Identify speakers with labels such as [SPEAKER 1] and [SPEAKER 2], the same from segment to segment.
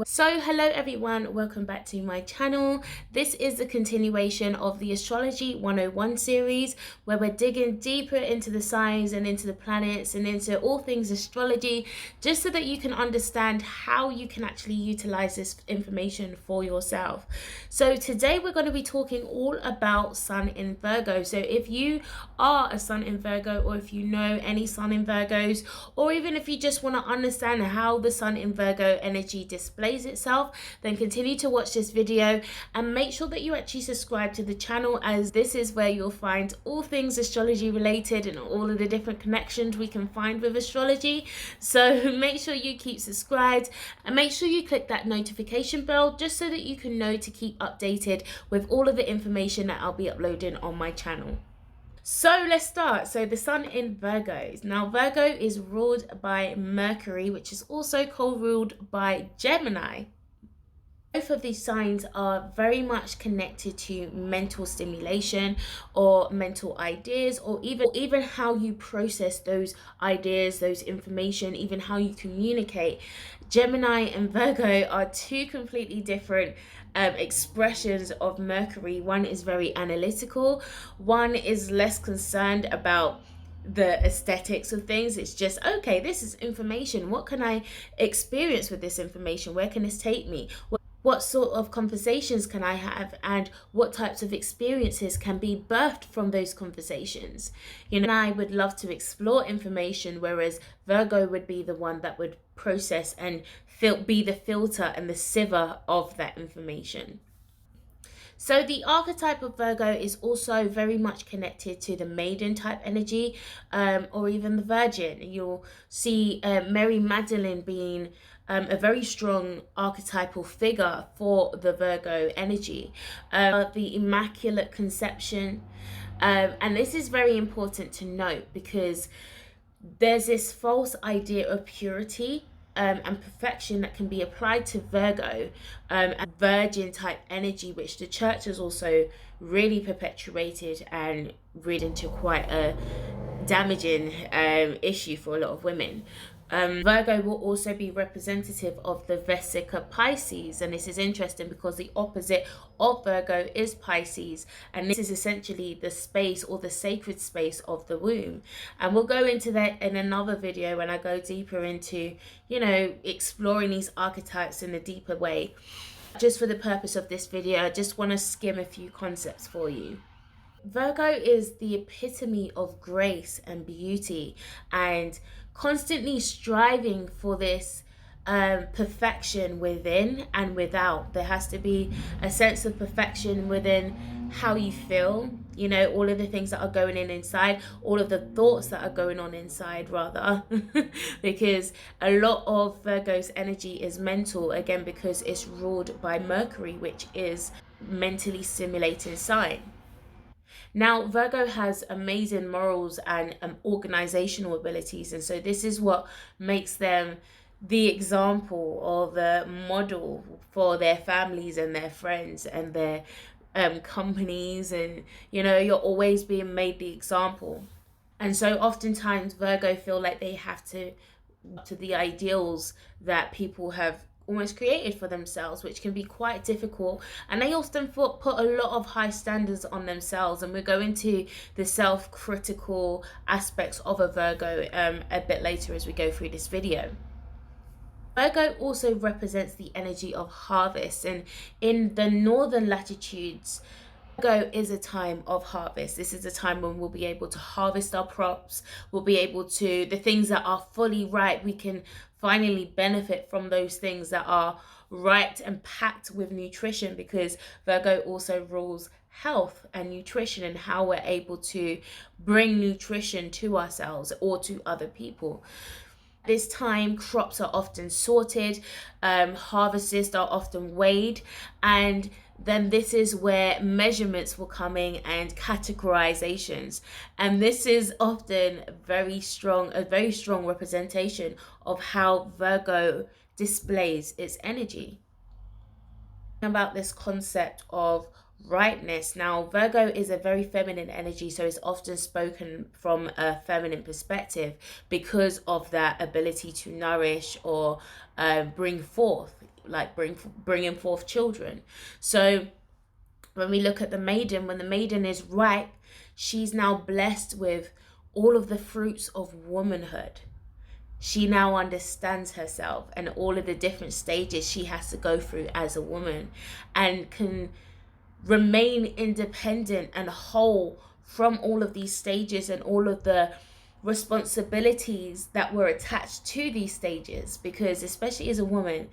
[SPEAKER 1] So hello everyone, welcome back to my channel. This is the continuation of the Astrology 101 series, where we're digging deeper into the signs and into the planets and into all things astrology, just so that you can understand how you can actually utilize this information for yourself. So today we're going to be talking all about Sun in Virgo. So if you are a Sun in Virgo, or if you know any Sun in Virgos, or even if you just want to understand how the Sun in Virgo energy displays itself, then continue to watch this video and make sure that you actually subscribe to the channel, as this is where you'll find all things astrology related and all of the different connections we can find with astrology. So make sure you keep subscribed and make sure you click that notification bell, just so that you can know to keep updated with all of the information that I'll be uploading on my channel. So let's start. So the Sun in Virgos. Now Virgo is ruled by Mercury, which is also co-ruled by Gemini. Both of these signs are very much connected to mental stimulation or mental ideas, or even how you process those ideas, those information, even how you communicate. Gemini and Virgo are two completely different expressions of Mercury. One is very analytical, one is less concerned about the aesthetics of things. It's just, okay, this is information. What can I experience with this information? Where can this take me? What sort of conversations can I have, and what types of experiences can be birthed from those conversations? I would love to explore information, whereas Virgo would be the one that would process and be the filter and the sieve of that information. So the archetype of Virgo is also very much connected to the maiden type energy, or even the virgin. You'll see Mary Magdalene being a very strong archetypal figure for the Virgo energy. The Immaculate Conception. And this is very important to note, because there's this false idea of purity and perfection that can be applied to Virgo and virgin type energy, which the church has also really perpetuated and read into quite a damaging issue for a lot of women. Virgo will also be representative of the Vesica Pisces, and this is interesting because the opposite of Virgo is Pisces, and this is essentially the space or the sacred space of the womb. And we'll go into that in another video when I go deeper into, exploring these archetypes in a deeper way. Just for the purpose of this video, I just want to skim a few concepts for you. Virgo is the epitome of grace and beauty, and constantly striving for this perfection within and without. There has to be a sense of perfection within how you feel, all of the things that are going in inside, all of the thoughts that are going on inside, rather, because a lot of Virgo's energy is mental, again, because it's ruled by Mercury, which is mentally stimulating sign. Now, Virgo has amazing morals and organizational abilities. And so this is what makes them the example or the model for their families and their friends and their companies. And, you're always being made the example. And so oftentimes Virgo feel like they have to the ideals that people have almost created for themselves, which can be quite difficult, and they often put a lot of high standards on themselves. And we'll go into the self-critical aspects of a Virgo a bit later as we go through this video. Virgo also represents the energy of harvest, and in the northern latitudes, Virgo is a time of harvest. This is a time when we'll be able to harvest our crops. We'll be able to, the things that are fully ripe, we can finally benefit from those things that are ripe and packed with nutrition, because Virgo also rules health and nutrition and how we're able to bring nutrition to ourselves or to other people. This time, crops are often sorted, harvests are often weighed, and then this is where measurements will come in and categorizations. And this is often a very strong representation of how Virgo displays its energy. About this concept of rightness. Now, Virgo is a very feminine energy, so it's often spoken from a feminine perspective because of that ability to nourish or bring forth, like bringing forth children. So when we look at the maiden, when the maiden is ripe, she's now blessed with all of the fruits of womanhood. She now understands herself and all of the different stages she has to go through as a woman, and can remain independent and whole from all of these stages and all of the responsibilities that were attached to these stages. Because especially as a woman,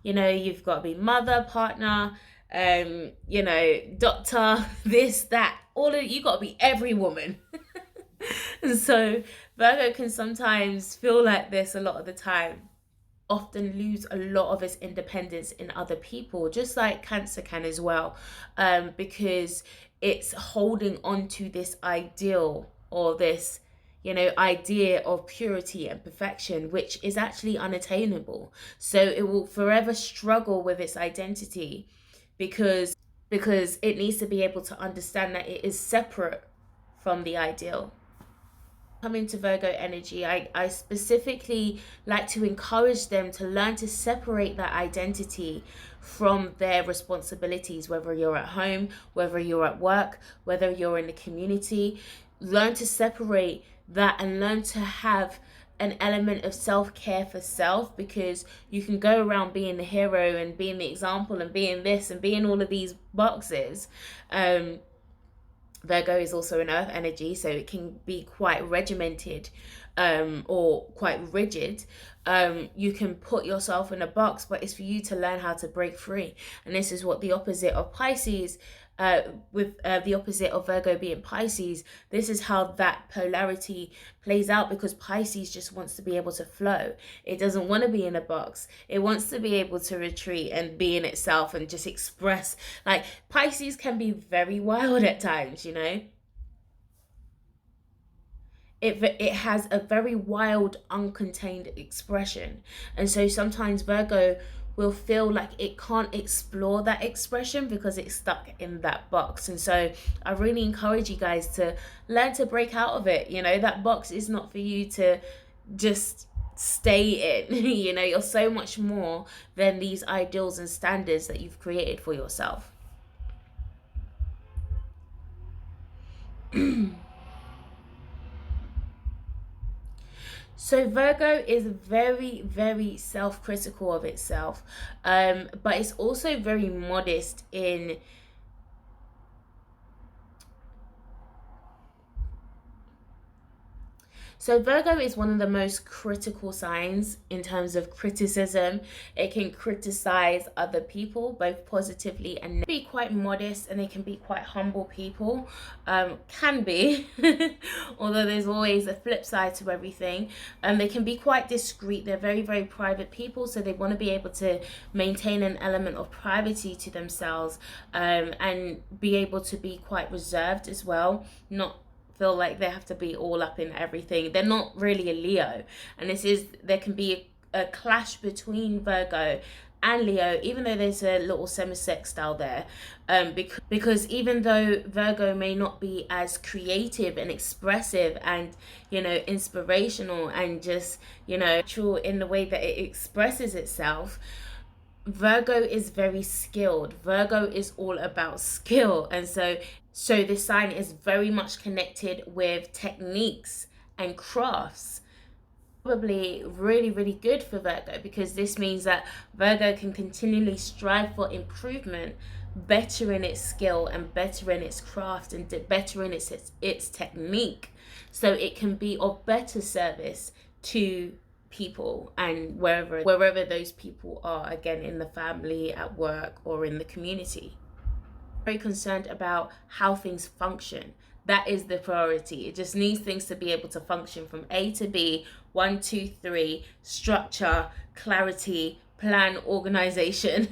[SPEAKER 1] you know, you've got to be mother, partner, you know, doctor, this, that, all of you got to be every woman. And so Virgo can sometimes feel like this a lot of the time, often lose a lot of its independence in other people, just like Cancer can as well, because it's holding on to this ideal or this, you know, idea of purity and perfection, which is actually unattainable. So it will forever struggle with its identity because it needs to be able to understand that it is separate from the ideal. Coming to Virgo energy, I specifically like to encourage them to learn to separate that identity from their responsibilities, whether you're at home, whether you're at work, whether you're in the community. Learn to separate that and learn to have an element of self-care for self, because you can go around being the hero and being the example and being this and being all of these boxes. Virgo is also an earth energy, so it can be quite regimented, or quite rigid. You can put yourself in a box, but it's for you to learn how to break free. And this is what the opposite of Pisces, with the opposite of Virgo being Pisces, this is how that polarity plays out, because Pisces just wants to be able to flow. It doesn't want to be in a box. It wants to be able to retreat and be in itself and just express. Like, Pisces can be very wild at times, you know. It has a very wild, uncontained expression. And so sometimes Virgo will feel like it can't explore that expression because it's stuck in that box. And so I really encourage you guys to learn to break out of it. You know, that box is not for you to just stay in. You know, you're so much more than these ideals and standards that you've created for yourself. So Virgo is very, very self-critical of itself, but it's also very modest in So Virgo is one of the most critical signs in terms of criticism. It can criticize other people, both positively and be quite modest, and they can be quite humble people. Can be, although there's always a flip side to everything. They can be quite discreet. They're very, very private people, so they want to be able to maintain an element of privacy to themselves, and be able to be quite reserved as well. Not feel like they have to be all up in everything. They're not really a Leo, and there can be a clash between Virgo and Leo, even though there's a little semi-sextile there, because even though Virgo may not be as creative and expressive and, you know, inspirational and just, you know, true in the way that it expresses itself, Virgo is very skilled. Virgo is all about skill. And so this sign is very much connected with techniques and crafts. Probably really, really good for Virgo, because this means that Virgo can continually strive for improvement, better in its skill and better in its craft and better in its technique, so it can be of better service to people and wherever those people are, again, in the family, at work, or in the community. Very concerned about how things function. That is the priority. It just needs things to be able to function from A to B, 1, 2, 3, structure, clarity, plan, organization.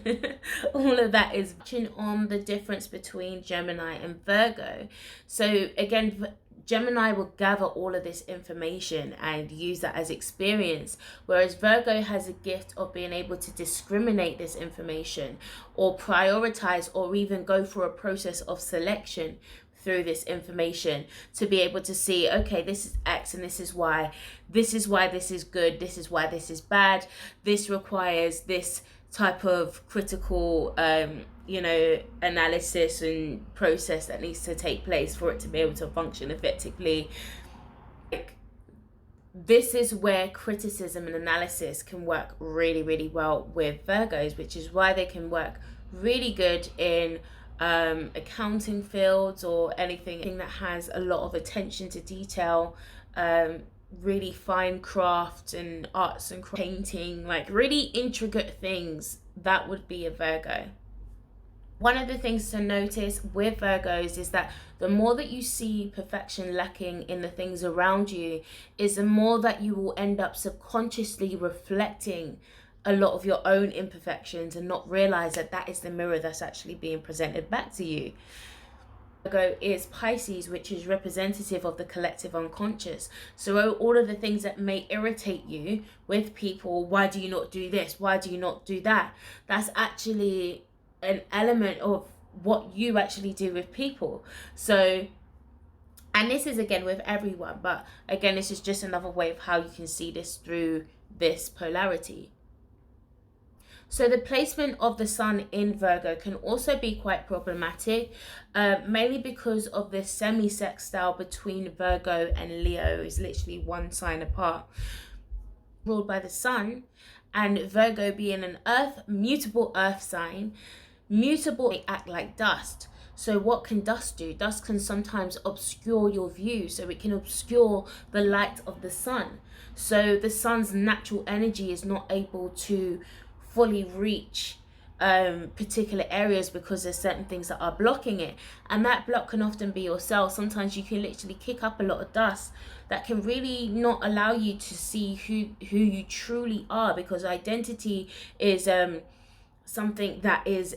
[SPEAKER 1] All of that is on the difference between Gemini and Virgo. So again, Gemini will gather all of this information and use that as experience, whereas Virgo has a gift of being able to discriminate this information or prioritize or even go through a process of selection through this information to be able to see, okay, this is X and this is why this is good, this is why this is bad, this requires this type of critical analysis and process that needs to take place for it to be able to function effectively. Like, this is where criticism and analysis can work really, really well with Virgos, which is why they can work really good in accounting fields or anything that has a lot of attention to detail, really fine craft and arts and painting, like really intricate things. That would be a Virgo. One of the things to notice with Virgos is that the more that you see perfection lacking in the things around you, is the more that you will end up subconsciously reflecting a lot of your own imperfections and not realize that that is the mirror that's actually being presented back to you. Virgo is Pisces, which is representative of the collective unconscious. So all of the things that may irritate you with people, why do you not do this? Why do you not do that? That's actually an element of what you actually do with people. So, and this is again with everyone, but again, this is just another way of how you can see this through this polarity. So the placement of the sun in Virgo can also be quite problematic, mainly because of the semi-sextile between Virgo and Leo. Is literally one sign apart, ruled by the sun, and Virgo being an mutable earth sign. Mutable, they act like dust. So what can dust do? Dust can sometimes obscure your view, so it can obscure the light of the sun. So the sun's natural energy is not able to fully reach particular areas because there's certain things that are blocking it, and that block can often be yourself. Sometimes you can literally kick up a lot of dust that can really not allow you to see who you truly are, because identity is something that is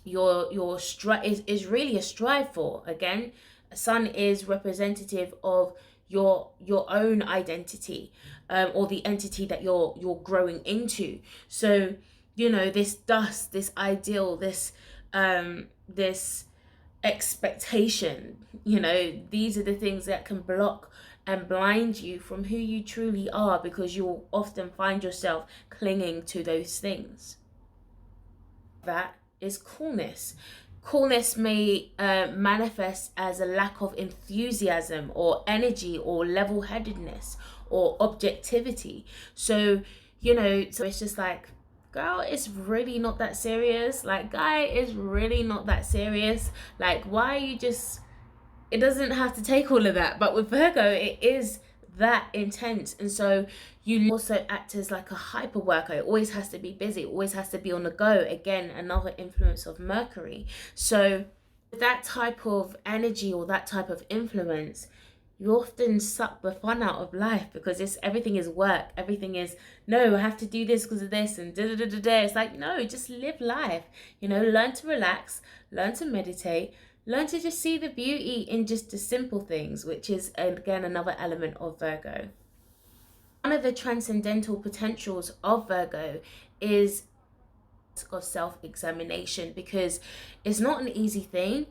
[SPEAKER 1] is really a strive for. Again, sun is representative of your own identity, or the entity that you're growing into. So this dust, this ideal, this expectation, these are the things that can block and blind you from who you truly are, because you'll often find yourself clinging to those things. That is coolness. Coolness may manifest as a lack of enthusiasm or energy or level-headedness or objectivity. So so it's just like, girl, it's really not that serious. Like, guy, it's really not that serious. Like, why are you just, it doesn't have to take all of that. But with Virgo, it is that intense. And so you also act as like a hyper worker. It always has to be busy, it always has to be on the go. Again, another influence of Mercury. So that type of energy or that type of influence, you often suck the fun out of life, because everything is work. Everything is, no, I have to do this because of this and da da da da da. It's like, no, just live life. Learn to relax, learn to meditate, learn to just see the beauty in just the simple things, which is again another element of Virgo. One of the transcendental potentials of Virgo is of self-examination, because it's not an easy thing.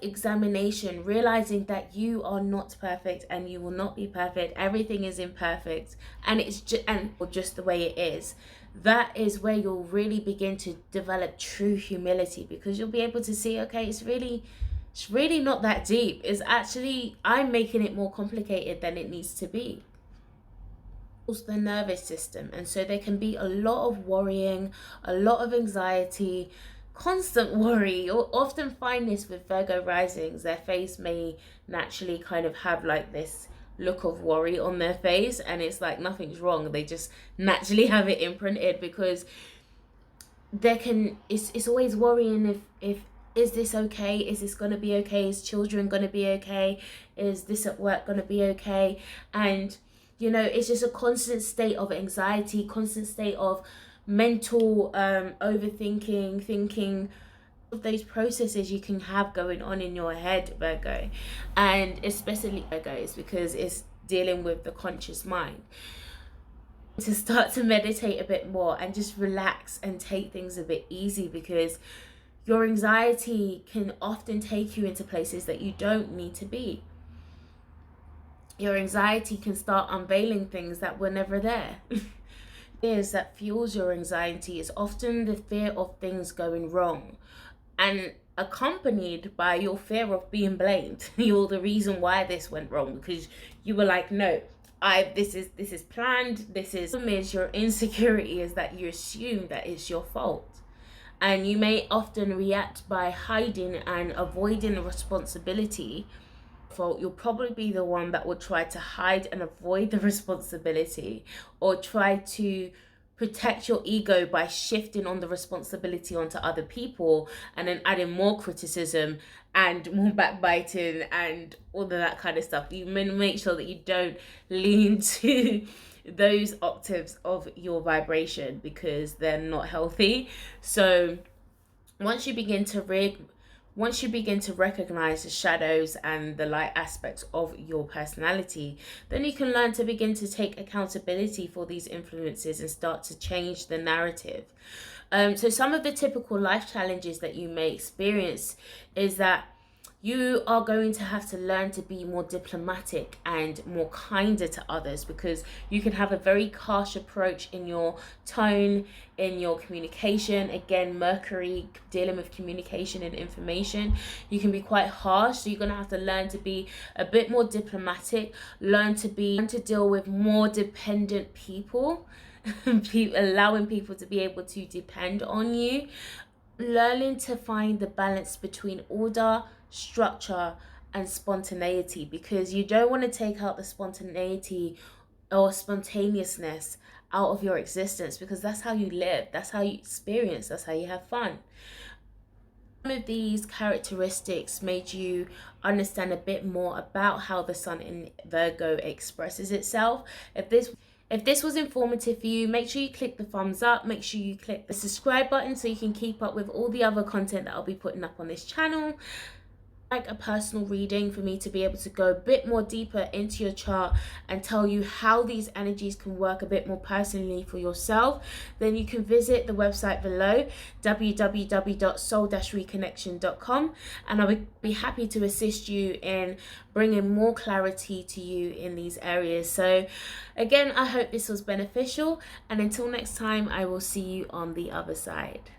[SPEAKER 1] Examination, realizing that you are not perfect and you will not be perfect. Everything is imperfect, and it's just the way it is. That is where you'll really begin to develop true humility, because you'll be able to see, okay, it's really not that deep. It's actually, I'm making it more complicated than it needs to be. The nervous system, and so there can be a lot of worrying, a lot of anxiety, constant worry. You'll often find this with Virgo risings. Their face may naturally kind of have like this look of worry on their face, and it's like nothing's wrong, they just naturally have it imprinted, because it's always worrying if is this okay, is this going to be okay, is children going to be okay, is this at work going to be okay. And it's just a constant state of anxiety, constant state of mental overthinking, thinking of those processes you can have going on in your head, Virgo, and especially Virgo, is because it's dealing with the conscious mind. To start to meditate a bit more and just relax and take things a bit easy, because your anxiety can often take you into places that you don't need to be. Your anxiety can start unveiling things that were never there. Fears that fuels your anxiety is often the fear of things going wrong, and accompanied by your fear of being blamed. You're the reason why this went wrong, because you were like, no, this is planned. This is your insecurity is that you assume that it's your fault, and you may often react by hiding and avoiding responsibility. Fault, you'll probably be the one that will try to hide and avoid the responsibility, or try to protect your ego by shifting on the responsibility onto other people, and then adding more criticism and more backbiting and all of that kind of stuff. You make sure that you don't lean to those octaves of your vibration, because they're not healthy. So once you begin to recognize the shadows and the light aspects of your personality, then you can learn to begin to take accountability for these influences and start to change the narrative. So some of the typical life challenges that you may experience is that you are going to have to learn to be more diplomatic and more kinder to others, because you can have a very harsh approach in your tone, in your communication. Again, Mercury dealing with communication and information, you can be quite harsh. So you're going to have to learn to be a bit more diplomatic, learn to deal with more dependent people, allowing people to be able to depend on you, learning to find the balance between order, structure, and spontaneity, because you don't want to take out the spontaneity or spontaneousness out of your existence, because that's how you live, that's how you experience, that's how you have fun. Some of these characteristics made you understand a bit more about how the sun in Virgo expresses itself. If this was informative for you, make sure you click the thumbs up, make sure you click the subscribe button so you can keep up with all the other content that I'll be putting up on this channel. Like a personal reading for me to be able to go a bit more deeper into your chart and tell you how these energies can work a bit more personally for yourself, then you can visit the website below, www.soul-reconnection.com, and I would be happy to assist you in bringing more clarity to you in these areas. So again, I hope this was beneficial, and until next time, I will see you on the other side.